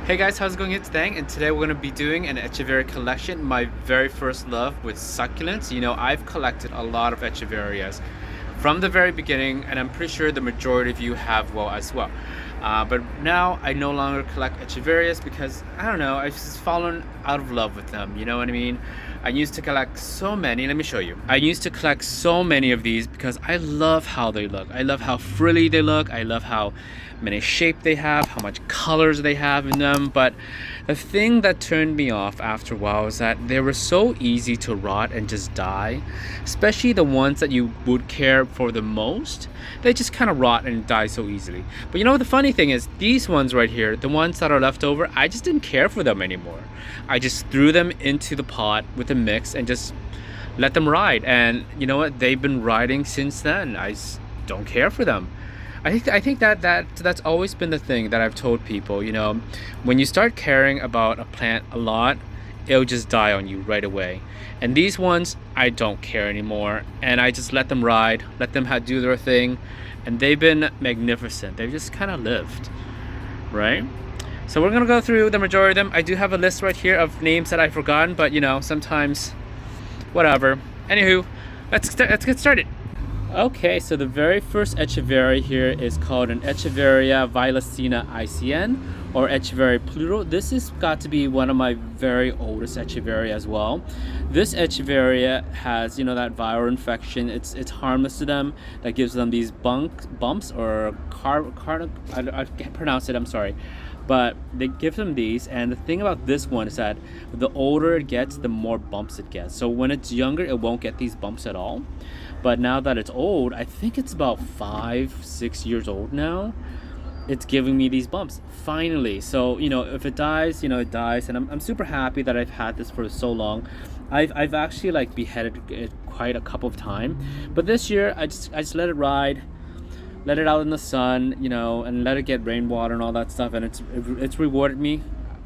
Hey guys, how's it going? It's Thang, and today we're going to be doing an Echeveria collection, my very first love with succulents. You know, I've collected a lot of Echeverias from the very beginning, and I'm pretty sure the majority of you have well as well. But now I no longer collect Echeverias because, I don't know, I've just fallen out of love with them, you know what I mean? I used to collect so many, let me show you. I used to collect so many of these because I love how they look. I love how frilly they look. I love how many shape they have, how much colors they have in them. But the thing that turned me off after a while is that they were so easy to rot and just die, especially the ones that you would care for the most. They just kind of rot and die so easily. But you know what the funny thing is, these ones right here, the ones that are left over, I just didn't care for them anymore. I just threw them into the pot with the mix and just let them ride. And you know what, they've been riding since then. I just don't care for them. I think that's always been the thing that I've told people. You know, when you start caring about a plant a lot, it'll just die on you right away. And these ones, I don't care anymore, and I just let them ride, let them do their thing, and they've been magnificent. They've just kind of lived, right? So we're gonna go through the majority of them. I do have a list right here of names that I've forgotten, but you know, sometimes, whatever. Anywho, let's get started. Okay, so the very first Echeveria here is called an Echeveria Violacina ICN or Echeveria plural. This has got to be one of my very oldest Echeveria as well. This Echeveria has, you know, that viral infection. It's harmless to them. That gives them these bumps or I can't pronounce it, I'm sorry. But they give them these, and the thing about this one is that the older it gets, the more bumps it gets. So when it's younger, it won't get these bumps at all. But now that it's old, I think it's about 5-6 years old now, it's giving me these bumps finally. So you know, if it dies, you know, it dies, and I'm super happy that I've had this for so long. I've actually like beheaded it quite a couple of times, but this year I just let it ride, let it out in the sun, you know, and let it get rainwater and all that stuff, and it's rewarded me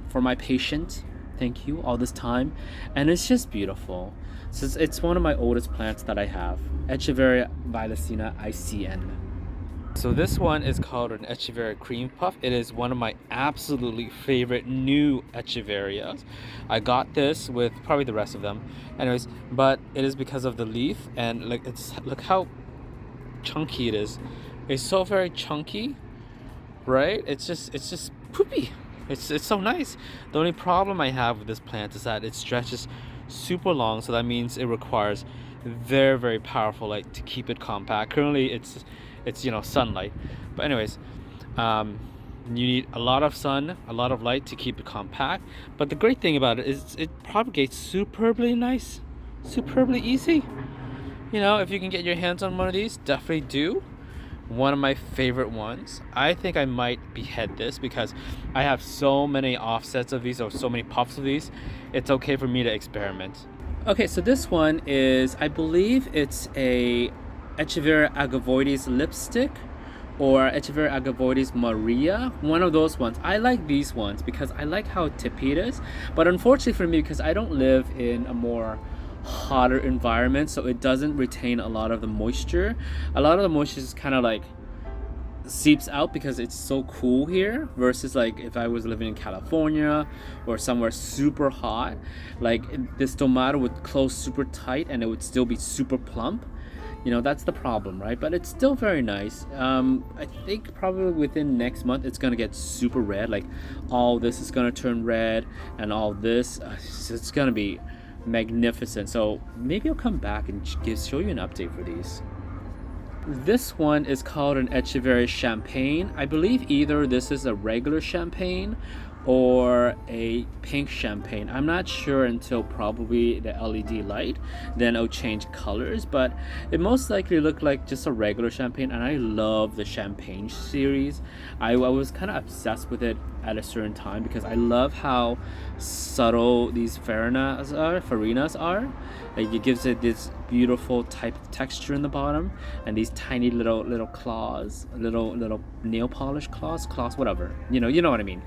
for my patience. Thank you all this time, and it's just beautiful. So it's one of my oldest plants that I have, Echeveria Violacina ICN. So this one is called an Echeveria Creampuff. It is one of my absolutely favorite new Echeverias. I got this with probably the rest of them, anyways, but it is because of the leaf, and like look how chunky it is. It's so very chunky, right? It's just poopy. It's so nice. The only problem I have with this plant is that it stretches super long, so that means it requires very powerful light to keep it compact. Currently it's you know, sunlight, but anyways, you need a lot of sun, a lot of light to keep it compact. But the great thing about it is it propagates superbly nice, superbly easy. You know, if you can get your hands on one of these, definitely do. One of my favorite ones. I think I might behead this because I have so many offsets of these, or so many puffs of these. It's okay for me to experiment. Okay, so this one is, I believe it's a Echeveria Agavoides lipstick or Echeveria Agavoides Maria, one of those ones. I like these ones because I like how tippy it is, but unfortunately for me, because I don't live in a more hotter environment, so it doesn't retain a lot of the moisture. A lot of the moisture is kind of like seeps out because it's so cool here, versus like if I was living in California or somewhere super hot, like this tomato would close super tight and it would still be super plump. You know, that's the problem, right? But it's still very nice. I think probably within next month it's gonna get super red. Like all this is gonna turn red, and all this it's gonna be magnificent. So maybe I'll come back and show you an update for these. This one is called an Echeveria Champaigne. I believe either this is a regular champagne or a pink champagne. I'm not sure until probably the LED light, then it'll change colors, but it most likely looked like just a regular champagne. And I love the champagne series. I was kind of obsessed with it at a certain time because I love how subtle these farinas are. Like it gives it this beautiful type of texture in the bottom, and these tiny little claws, little nail polish claws, whatever. You know what I mean.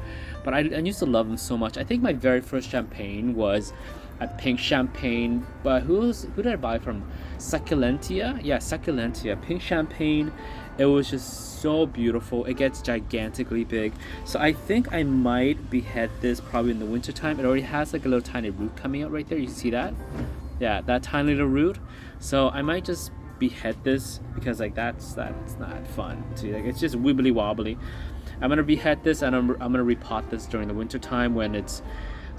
But I used to love them so much. I think my very first champagne was a pink champagne, but who did I buy from? Succulentia? Yeah, Succulentia. Pink champagne, It was just so beautiful. It gets gigantically big. So I think I might behead this probably in the winter time. It already has like a little tiny root coming out right there. You see that? Yeah, that tiny little root. So I might just behead this because like that's not fun. See, like it's just wibbly wobbly. I'm gonna behead this and I'm gonna repot this during the winter time when it's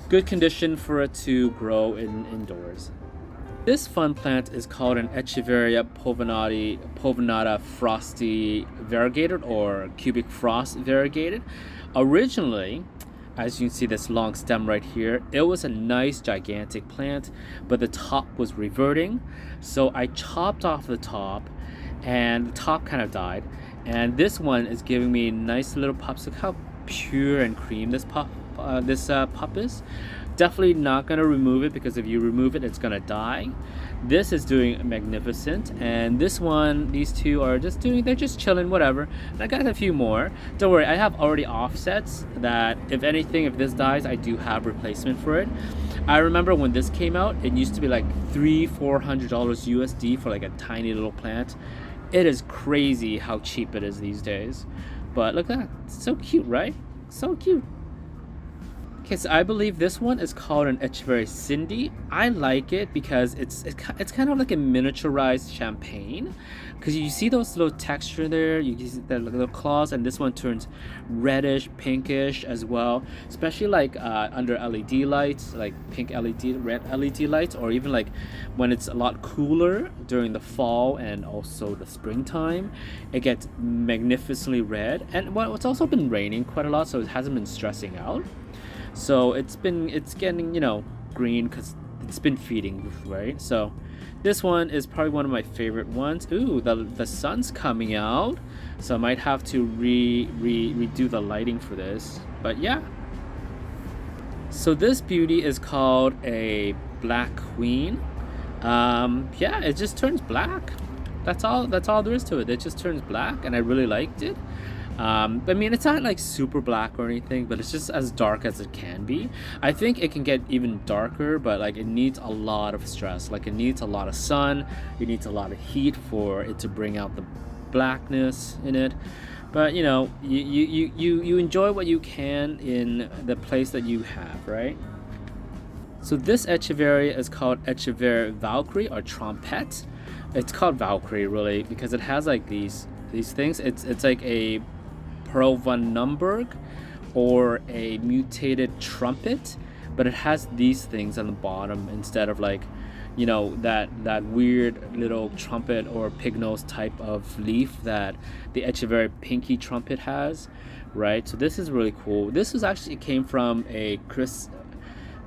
good condition for it to grow indoors. This fun plant is called an Echeveria povinata frosty variegated or cubic frost variegated. Originally, as you can see this long stem right here, it was a nice gigantic plant, but the top was reverting. So I chopped off the top and the top kind of died. And this one is giving me nice little pups. Look how pure and cream this pup is. Definitely not going to remove it because if you remove it, it's going to die. This is doing magnificent, and this one, these two are just doing, they're just chilling, whatever. And I got a few more. Don't worry, I have already offsets that if anything, if this dies, I do have replacement for it. I remember when this came out, it used to be like $300-400 USD for like a tiny little plant. It is crazy how cheap it is these days. But look at that, it's so cute, right? So cute. Okay, so I believe this one is called an Echeveria Cindy. I like it because it's kind of like a miniaturized champagne, because you see those little texture there, you see the little claws, and this one turns reddish, pinkish as well, especially like under LED lights, like pink LED, red LED lights, or even like when it's a lot cooler during the fall and also the springtime, it gets magnificently red. And well, it's also been raining quite a lot, so it hasn't been stressing out. So it's getting, you know, green because it's been feeding, right? So this one is probably one of my favorite ones. Ooh, the sun's coming out, so I might have to redo the lighting for this. But yeah. So this beauty is called a Black Queen. Yeah, it just turns black. That's all there is to it. It just turns black, and I really liked it. I mean, it's not like super black or anything, but it's just as dark as it can be. I think it can get even darker, but like it needs a lot of stress. Like it needs a lot of sun, it needs a lot of heat for it to bring out the blackness in it. But you know, you enjoy what you can in the place that you have, right? So this Echeveria is called Echeveria Valkyrie or Trompette. It's called Valkyrie really because it has like these things. It's like a Pearl von Numberg or a mutated trumpet, but it has these things on the bottom instead of like, you know, that weird little trumpet or pig nose type of leaf that the Echeveria pinky trumpet has, right? So this is really cool. This was actually came from a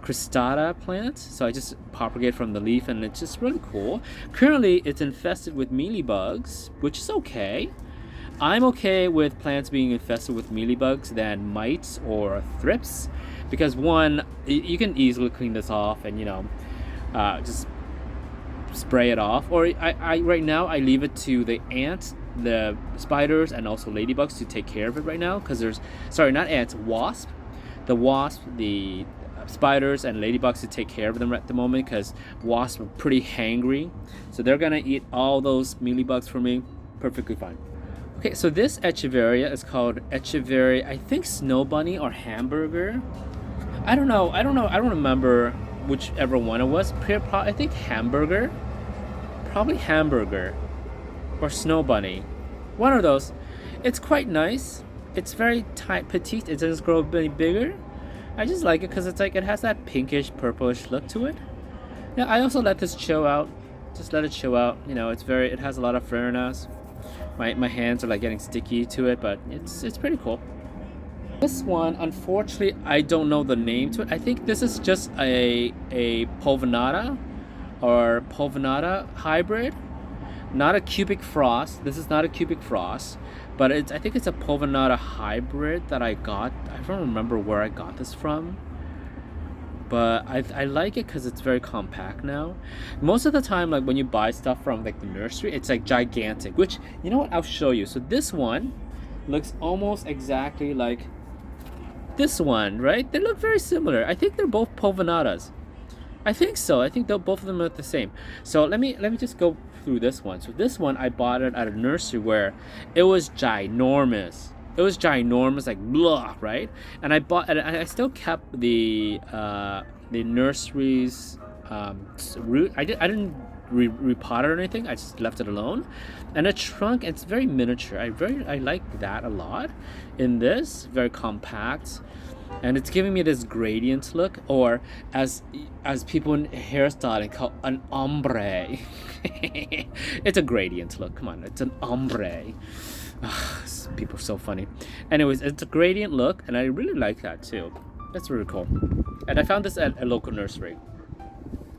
Cristata plant, so I just propagate from the leaf, and it's just really cool. Currently it's infested with mealybugs, which is okay. I'm okay with plants being infested with mealybugs than mites or thrips, because one, you can easily clean this off and, you know, just spray it off. Or I right now I leave it to the ants, the spiders, and also ladybugs to take care of it right now, because there's, sorry, not ants, wasp, the spiders and ladybugs to take care of them at the moment, because wasps are pretty hangry, so they're gonna eat all those mealybugs for me perfectly fine. Okay, so this Echeveria is called Echeveria, I think Snow Bunny or Hamburger. I don't know, I don't remember whichever one it was. I think Hamburger, probably Hamburger or Snow Bunny, one of those. It's quite nice. It's very petite. It doesn't grow any bigger. I just like it because it's like it has that pinkish purplish look to it. Yeah, I also let this chill out. Just let it chill out. You know, it has a lot of freshness. My hands are like getting sticky to it, but it's pretty cool. This one, unfortunately, I don't know the name to it. I think this is just a povinata or povinata hybrid, not a cubic frost. This is not a cubic frost, but I think it's a povinata hybrid that I got. I don't remember where I got this from, but I like it because it's very compact now. Most of the time, like when you buy stuff from like the nursery, it's like gigantic, which, you know what, I'll show you. So this one looks almost exactly like this one, right? They look very similar. I think they're both povinatas. I think so. I think both of them are the same. So let me just go through this one. So this one I bought it at a nursery where it was ginormous. It was ginormous, like blah, right? And and I still kept the nursery's root. I didn't repot it or anything. I just left it alone. And a trunk, it's very miniature. I like that a lot. In this, very compact. And it's giving me this gradient look, or as people in hairstyling call an ombre. It's a gradient look. Come on, it's an ombre. People are so funny. Anyways, it's a gradient look, and I really like that too. That's really cool. And I found this at a local nursery.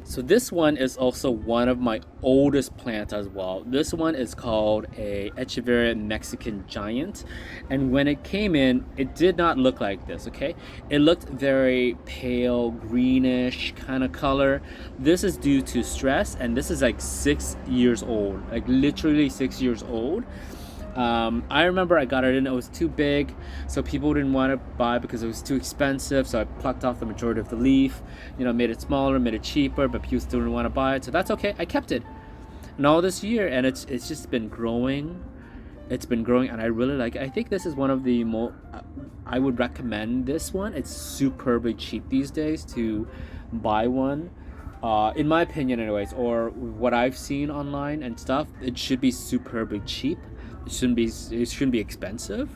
So this one is also one of my oldest plants as well. This one is called a Echeveria Mexican Giant. And when it came in, it did not look like this, okay? It looked very pale, greenish kind of color. This is due to stress, and this is like 6 years old, like literally 6 years old. I remember I got it in, it was too big, so people didn't want to buy because it was too expensive, so I plucked off the majority of the leaf, made it smaller, made it cheaper, but people still didn't want to buy it, so that's okay. I kept it. And all this year, and it's just been growing. It's been growing, and I really like it. I think this is one of the more, I would recommend this one. It's superbly cheap these days to buy one. In my opinion anyways, or what I've seen online and stuff, it should be superbly cheap. It shouldn't be expensive.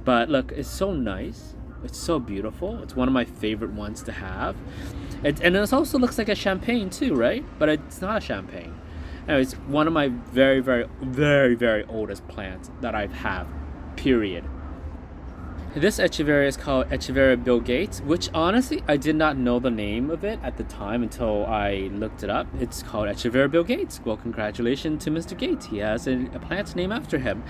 But look, it's so nice. It's so beautiful. It's one of my favorite ones to have. And it also looks like a champagne too, right? But it's not a champagne. Anyway, it's one of my very, very, very, very oldest plants that I have, period. This Echeveria is called Echeveria Bill Gates, which honestly I did not know the name of it at the time until I looked it up. It's called Echeveria Bill Gates. Well, congratulations to Mr. Gates. He has a plant named after him.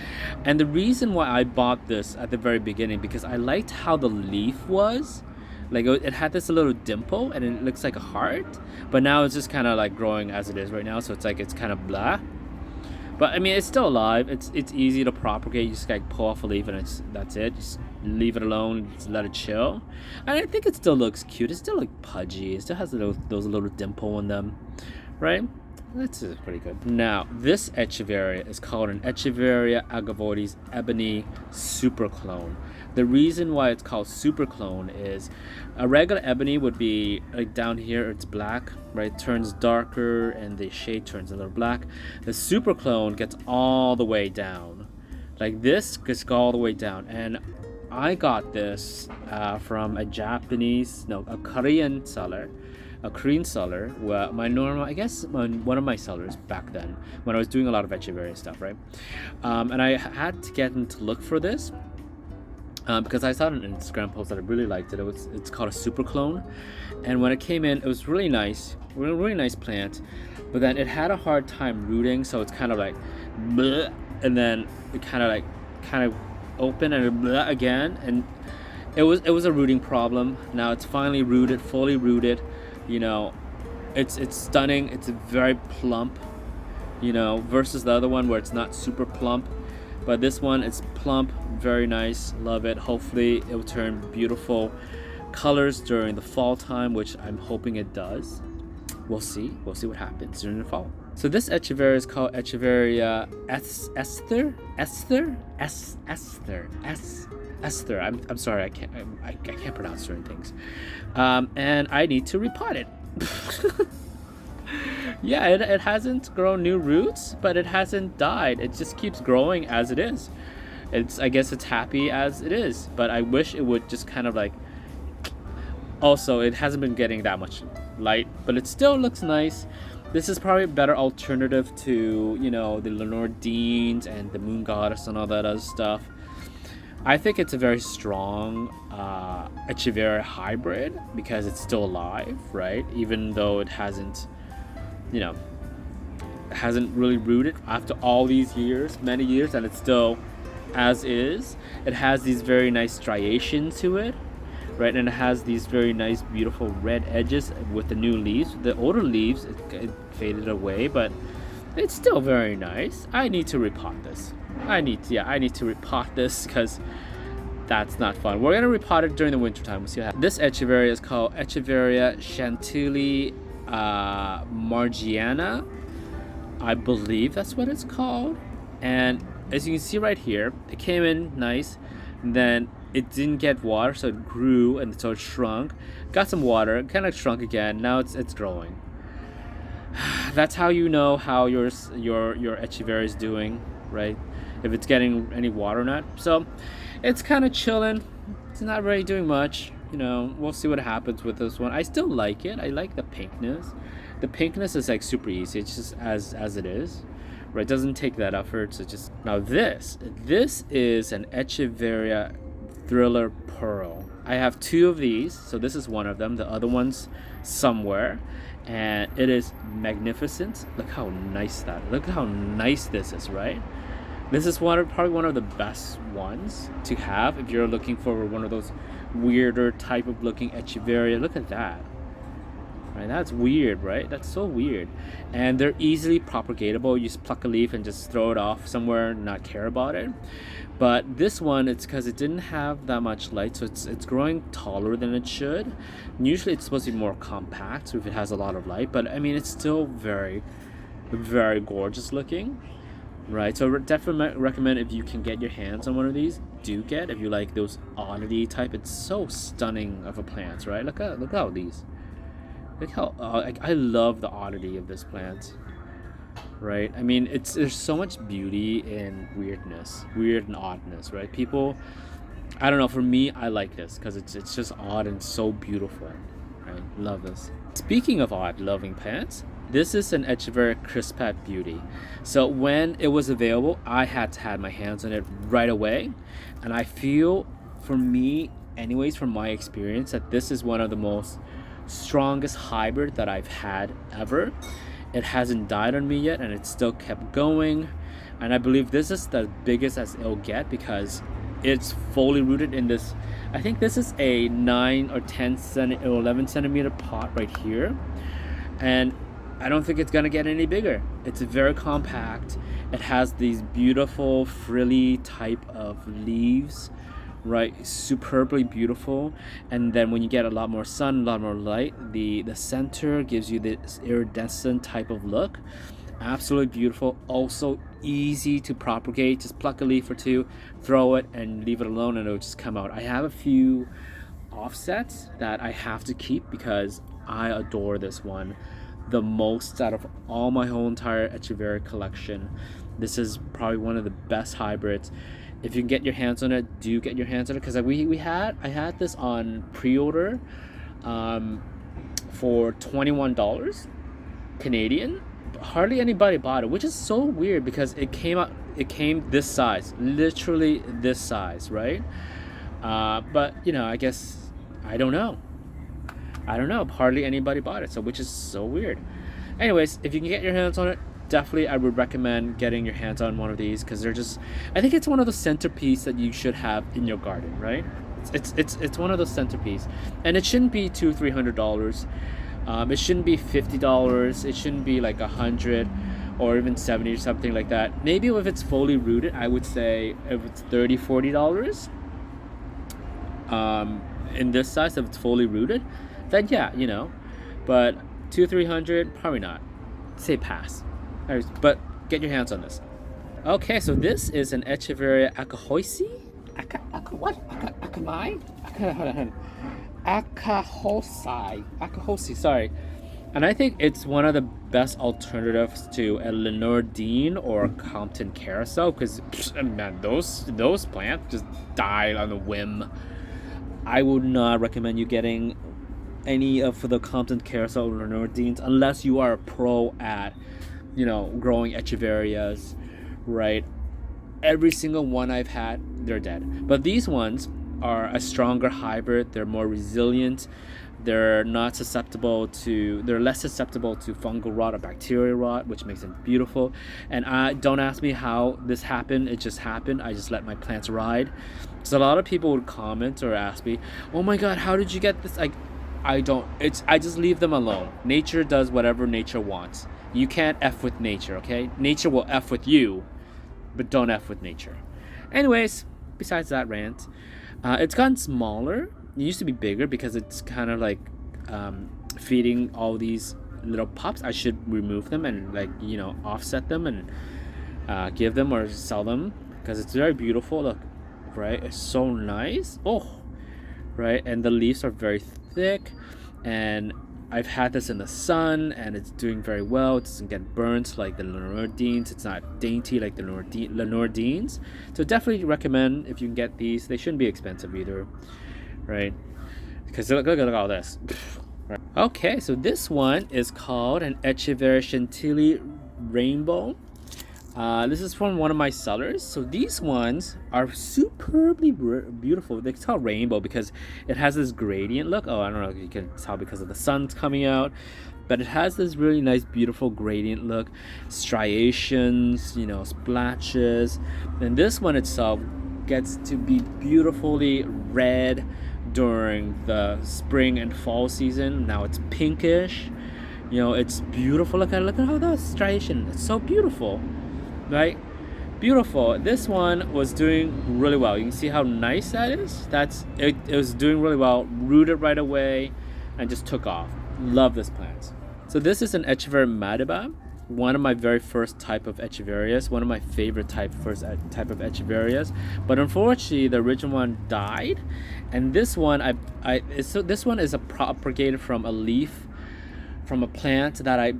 And the reason why I bought this at the very beginning, because I liked how the leaf was. Like it had this little dimple and it looks like a heart, but now it's just kind of like growing as it is right now, so it's kind of blah. But I mean, it's still alive. It's easy to propagate. You just pull off a leaf and that's it. Just leave it alone. Just let it chill. And I think it still looks cute. It's still pudgy. It still has those little dimple in them, right? That's pretty good. Now, this Echeveria is called an Echeveria Agavoides Ebony Super Clone. The reason why it's called Super Clone is a regular ebony would be down here, it's black, right? It turns darker and the shade turns a little black. The Super Clone gets all the way down. Like this gets all the way down. And I got this from a Korean seller. A Korean seller, one of my sellers back then when I was doing a lot of Echeveria stuff, right? And I had to get him to look for this because I saw an Instagram post that I really liked it. It's called a Super Clone, and when it came in, it was really nice, really nice plant. But then it had a hard time rooting, so it's kind of like, bleh, and then it kind of open and bleh again, and it was a rooting problem. Now it's finally rooted, fully rooted. It's stunning. It's very plump, versus the other one where it's not super plump. But this one, it's plump, very nice, love it. Hopefully it will turn beautiful colors during the fall time, which I'm hoping it does. We'll see what happens during the fall. So this Echeveria is called Echeveria Esther. Esther. I'm sorry, I can't pronounce certain things, and I need to repot it. Yeah, it hasn't grown new roots, but it hasn't died. It just keeps growing as it is. I guess it's happy as it is, but I wish it would just kind of also, it hasn't been getting that much light, but it still looks nice. This is probably a better alternative to the Lenore Deans and the Moon Goddess and all that other stuff. I think it's a very strong Echeveria hybrid because it's still alive, right? Even though it hasn't really rooted after all these years, many years, and it's still as is. It has these very nice striations to it, right? And it has these very nice, beautiful red edges with the new leaves. The older leaves, it faded away, but it's still very nice. I need to repot this. I need to repot this because that's not fun. We're gonna repot it during the winter time. We'll see what happens. This Echeveria is called Echeveria Chantilly Marginata. I believe that's what it's called. And as you can see right here, it came in nice, and then it didn't get water, so it grew and so it shrunk. Got some water, kind of shrunk again. Now it's growing. That's how you know how your Echeveria is doing, right? If it's getting any water or not. So it's kind of chilling. It's not really doing much. We'll see what happens with this one. I still like it. I like the pinkness. The pinkness is like super easy. It's just as it is, right? It doesn't take that effort. So just now this is an Echeveria Thriller Pearl. I have two of these, so this is one of them. The other one's somewhere, and it is magnificent. Look how nice this is, right? This is probably one of the best ones to have if you're looking for one of those weirder type of looking Echeveria. Look at that. Right, that's weird, right? That's so weird. And they're easily propagatable. You just pluck a leaf and just throw it off somewhere and not care about it. But this one, it's because it didn't have that much light, so it's growing taller than it should. Usually it's supposed to be more compact if it has a lot of light, but I mean, it's still very, very gorgeous looking. Right, so definitely recommend if you can get your hands on one of these, do get. If you like those oddity type, it's so stunning of a plant, right? Look how these. Look how I love the oddity of this plant, right? I mean, there's so much beauty in weird and oddness, right? People, I don't know. For me, I like this because it's just odd and so beautiful, right? Love this. Speaking of odd, loving plants, this is an Echeveria Crispate Beauty. So when it was available, I had to have my hands on it right away, and I feel, for me, anyways, from my experience, that this is one of the most strongest hybrid that I've had ever. It hasn't died on me yet, and it still kept going, and I believe this is the biggest as it'll get because it's fully rooted in this. I think this is a 9 or 10 or 11 centimeter pot right here, and I don't think it's gonna get any bigger. It's very compact. It has these beautiful frilly type of leaves, right? Superbly beautiful. And then when you get a lot more sun, a lot more light, the center gives you this iridescent type of look. Absolutely beautiful. Also easy to propagate. Just pluck a leaf or two, throw it, and leave it alone, and it'll just come out. I have a few offsets that I have to keep because I adore this one the most out of all my whole entire Echeveria collection. This is probably one of the best hybrids. If you can get your hands on it, do get your hands on it, because I had this on pre-order for $21 Canadian. Hardly anybody bought it, which is so weird because it came this size, literally this size, right? But I guess I don't know. Hardly anybody bought it, so which is so weird. Anyways, if you can get your hands on it, definitely I would recommend getting your hands on one of these because I think it's one of the centerpiece that you should have in your garden, right? It's one of those centerpiece, and it shouldn't be $200-300. It shouldn't be $50. It shouldn't be like $100 or even $70 or something like that. Maybe if it's fully rooted, I would say if it's $30-40 in this size, if it's fully rooted, then yeah, but $200-300 probably not. Say pass. But get your hands on this. Okay, so this is an Echeveria Akaihosi. Akaihosi, sorry. And I think it's one of the best alternatives to a Lenore Dean or Compton Carousel because, man, those plants just die on a whim. I would not recommend you getting any of the Compton Carousel or Lenore Deans unless you are a pro at growing Echeverias, right? Every single one I've had, they're dead. But these ones are a stronger hybrid. They're more resilient. They're less susceptible to fungal rot or bacterial rot, which makes them beautiful. And don't ask me how this happened. It just happened. I just let my plants ride. So a lot of people would comment or ask me, "Oh my God, how did you get this?" I just leave them alone. Nature does whatever nature wants. You can't F with nature, okay? Nature will F with you, but don't F with nature. Anyways, besides that rant, it's gotten smaller. It used to be bigger because it's kind of like feeding all these little pups, I should remove them and like, you know, offset them and give them or sell them, because it's very beautiful. Look, right? It's so nice. Oh, right. And the leaves are very thick, and I've had this in the sun and it's doing very well. It doesn't get burnt like the Lenordines. It's not dainty like the Lenordines. So definitely recommend if you can get these. They shouldn't be expensive either, right? Because look at all this. Right. Okay, so this one is called an Echeveria Chantilly Rainbow. This is from one of my sellers. So these ones are superbly beautiful. They call rainbow because it has this gradient look. Oh, I don't know if you can tell because of the sun's coming out, but it has this really nice, beautiful gradient look, striations, you know, splashes. And this one itself gets to be beautifully red during the spring and fall season. Now it's pinkish. You know, it's beautiful. Look at all the striation. It's so beautiful. Right, beautiful. This one was doing really well. You can see how nice that is. It was doing really well. Rooted right away and just took off. Love this plant. So this is an Echeveria Madiba, one of my very first type of Echeverias, one of my favorite type of Echeverias. But unfortunately, the original one died, and this one this one is a propagated from a leaf from a plant that I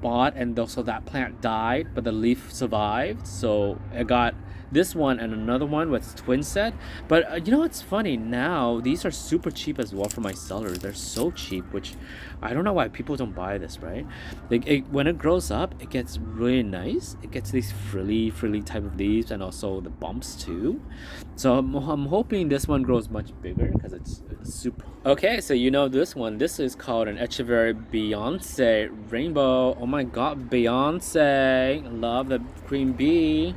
bought, and also that plant died, but the leaf survived. So I got this one and another one with twin set. But you know what's funny, now these are super cheap as well for my sellers. They're so cheap, which I don't know why people don't buy this, right? When it grows up, it gets really nice. It gets these frilly type of leaves, and also the bumps too. So I'm hoping this one grows much bigger because it's super. Okay, so you know this one. This is called an Echeveria Beyonce Rainbow. Oh my god, Beyonce. Love the cream bee.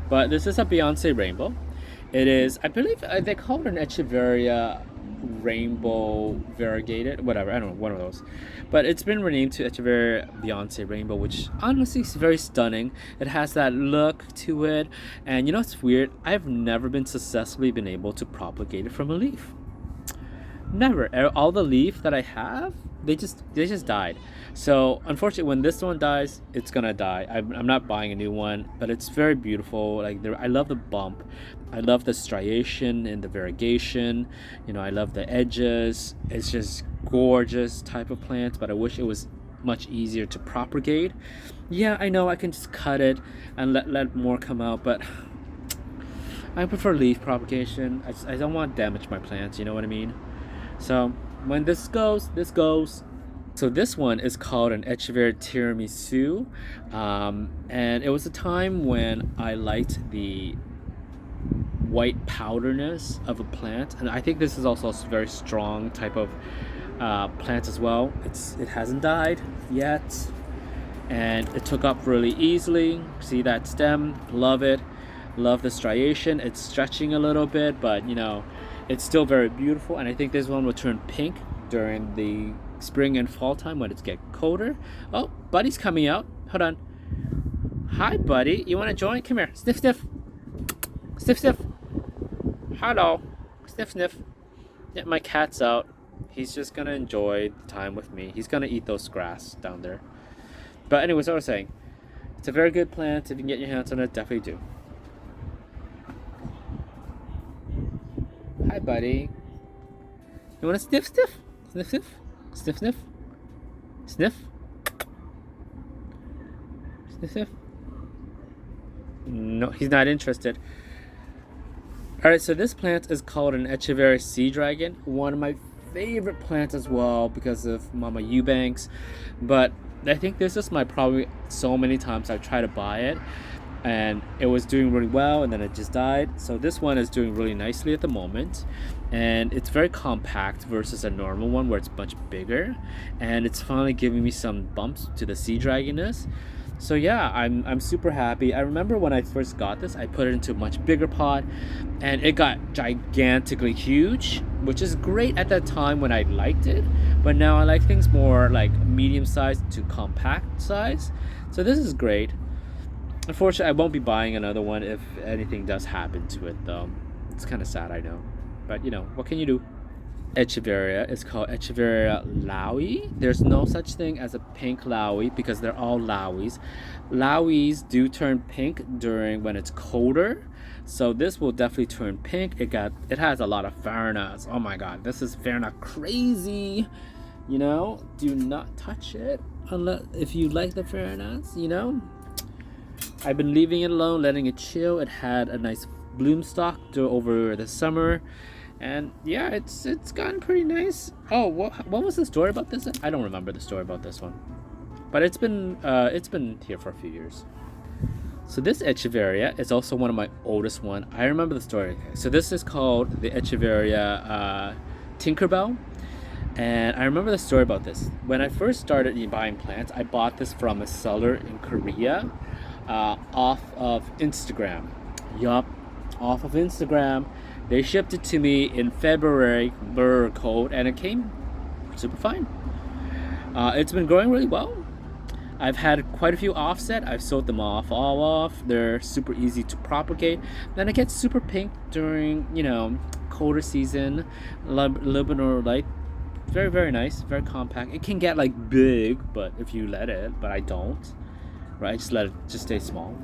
But this is a Beyonce Rainbow. It is, I believe they call it an Echeveria Rainbow Variegated, whatever, I don't know, one of those. But it's been renamed to Echeveria Beyonce Rainbow, which honestly is very stunning. It has that look to it. And you know what's weird? I've never been successfully been able to propagate it from a leaf. Never. All the leaf that I have, they just died. So unfortunately, when this one dies, it's gonna die. I'm not buying a new one, but it's very beautiful. Like I love the bump, I love the striation and the variegation. You know, I love the edges. It's just gorgeous type of plant. But I wish it was much easier to propagate. Yeah, I know I can just cut it and let more come out, but I prefer leaf propagation. I don't want to damage my plants. You know what I mean? So when this goes, this goes. So this one is called an Echeveria Tiramisu, and it was a time when I liked the white powderness of a plant, and I think this is also a very strong type of plant as well. It hasn't died yet, and it took up really easily. See that stem? Love it. Love the striation. It's stretching a little bit, but you know, it's still very beautiful. And I think this one will turn pink during the spring and fall time when it's get colder. Oh, Buddy's coming out. Hold on. Hi, Buddy. You want to join? Come here. Sniff, sniff. Sniff, sniff. Hello. Sniff, sniff. Yeah, my cat's out. He's just gonna enjoy the time with me. He's gonna eat those grass down there. But anyways, what I was saying, it's a very good plant. If you can get your hands on it, definitely do. Hi, Buddy. You want to sniff, sniff? Sniff, sniff? Sniff, sniff? Sniff? Sniff, sniff? No, he's not interested. Alright, so this plant is called an Echeveria Sea Dragon. One of my favorite plants as well because of Mama Eubanks. But I think this is my probably so many times I've tried to buy it, and it was doing really well, and then it just died. So this one is doing really nicely at the moment, and it's very compact versus a normal one where it's much bigger, and it's finally giving me some bumps to the sea dragonness. So yeah, I'm super happy. I remember when I first got this, I put it into a much bigger pot, and it got gigantically huge, which is great at that time when I liked it. But now I like things more like medium size to compact size. So this is great. Unfortunately, I won't be buying another one if anything does happen to it, though. It's kind of sad, I know. But, you know, what can you do? Echeveria is called Echeveria Laui. There's no such thing as a pink Laui because they're all Lauis. Lauis do turn pink during when it's colder. So this will definitely turn pink. It has a lot of Farina's. Oh my god, this is Farina crazy. You know, do not touch it unless if you like the Farina's, you know. I've been leaving it alone, letting it chill. It had a nice bloom stalk over the summer. And yeah, it's gotten pretty nice. Oh, what was the story about this? I don't remember the story about this one, but it's been here for a few years. So this Echeveria is also one of my oldest one. I remember the story. So this is called the Echeveria Tinkerbell, and I remember the story about this. When I first started buying plants, I bought this from a seller in Korea, off of Instagram. Yup, off of Instagram. They shipped it to me in February, cold, and it came super fine. It's been growing really well. I've had quite a few offset. I've sold them all off. They're super easy to propagate. Then it gets super pink during, you know, colder season, a little bit more light. Very, very nice, very compact. It can get like big, but if you let it, but I don't. Right, just let it just stay small.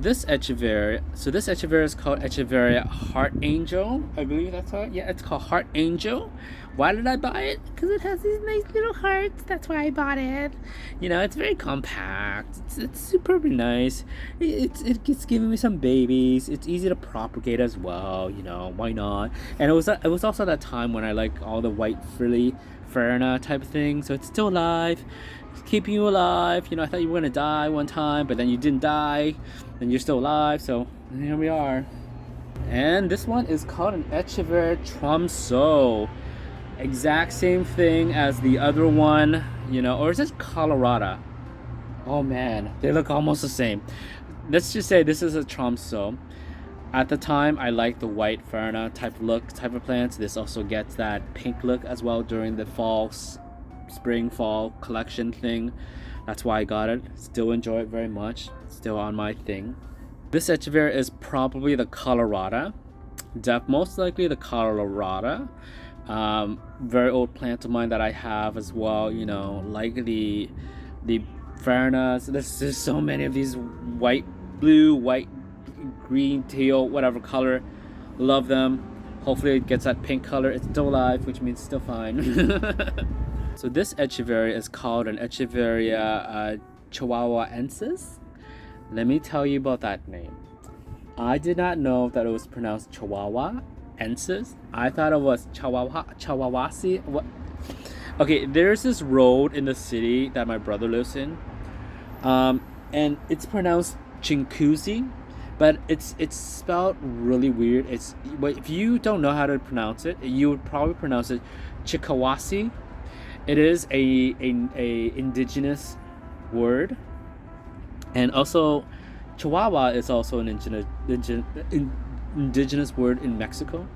This Echeveria, so this Echeveria is called Echeveria Heart Angel. I believe that's how yeah, it's called Heart Angel. Why did I buy it? Because it has these nice little hearts. That's why I bought it. You know, it's very compact. It's superbly nice. It's giving me some babies. It's easy to propagate as well. You know, why not? And it was also that time when I like all the white frilly Farina type of thing. So it's still alive. Keeping you alive. You know, I thought you were gonna die one time, but then you didn't die, and you're still alive. So here we are. And this one is called an Echeveria Tromso. Exact same thing as the other one, you know, or is this Colorata? Oh man, they look almost the same. Let's just say this is a Tromso. At the time, I like the white Farina type of plants. This also gets that pink look as well during the spring fall collection thing. That's why I got it. Still enjoy it very much. Still on my thing. This Echeveria is probably the Colorata. Most likely the Colorata. Very old plant of mine that I have as well. You know, like the Farinas. There's so many of these white, blue, white, green, teal, whatever color. Love them. Hopefully it gets that pink color. It's still alive, which means still fine. So this Echeveria is called an Echeveria Chihuahuaensis. Let me tell you about that name. I did not know that it was pronounced Chihuahuaensis. I thought it was Chihuahuasi. What? Okay, there's this road in the city that my brother lives in, and it's pronounced Chinkuzi, but it's spelled really weird. If you don't know how to pronounce it, you would probably pronounce it Chikawasi. It is a indigenous word, and also Chihuahua is also an indigenous word in Mexico,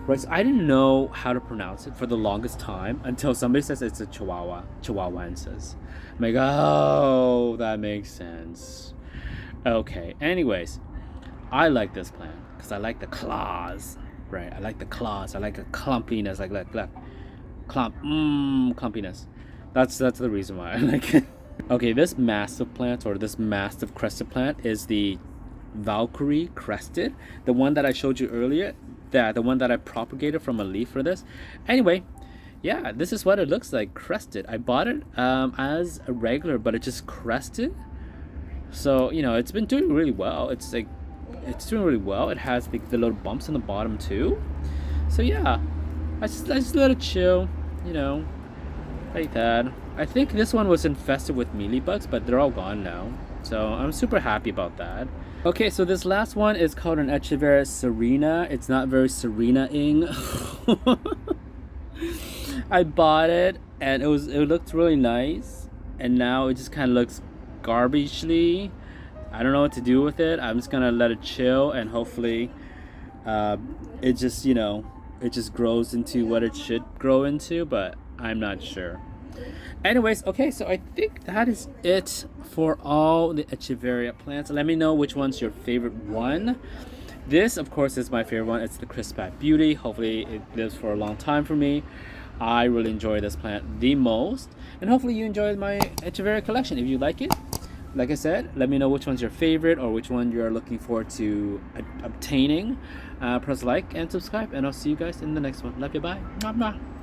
right? So I didn't know how to pronounce it for the longest time until somebody says it's a Chihuahuaensis. I'm like, oh, that makes sense. Okay. Anyways, I like this plant because I like the claws, right? I like the claws. I like the clumpiness, like that. Clumpiness. That's the reason why I like it. Okay, this massive plant or this massive crested plant is the Valkyrie crested, the one that I showed you earlier, the one that I propagated from a leaf for this. Anyway, yeah, this is what it looks like, crested. I bought it as a regular, but it just crested. So, you know, it's been doing really well. It's doing really well. It has the little bumps in the bottom too. So yeah, I just let it chill, you know, like that. I think this one was infested with mealybugs, but they're all gone now. So I'm super happy about that. Okay, so this last one is called an Echeveria Serena. It's not very Serena-ing. I bought it and it looked really nice, and now it just kind of looks garbagely. I don't know what to do with it. I'm just gonna let it chill, and hopefully it just, you know, it just grows into what it should grow into, but I'm not sure. Anyways, okay, so I think that is it for all the Echeveria plants. Let me know which one's your favorite one. This, of course, is my favorite one. It's the Crispate Beauty. Hopefully it lives for a long time for me. I really enjoy this plant the most. And hopefully you enjoyed my Echeveria collection. If you like it, like I said, let me know which one's your favorite or which one you're looking forward to obtaining. Press like and subscribe, and I'll see you guys in the next one. Love you, bye. Mwah, mwah.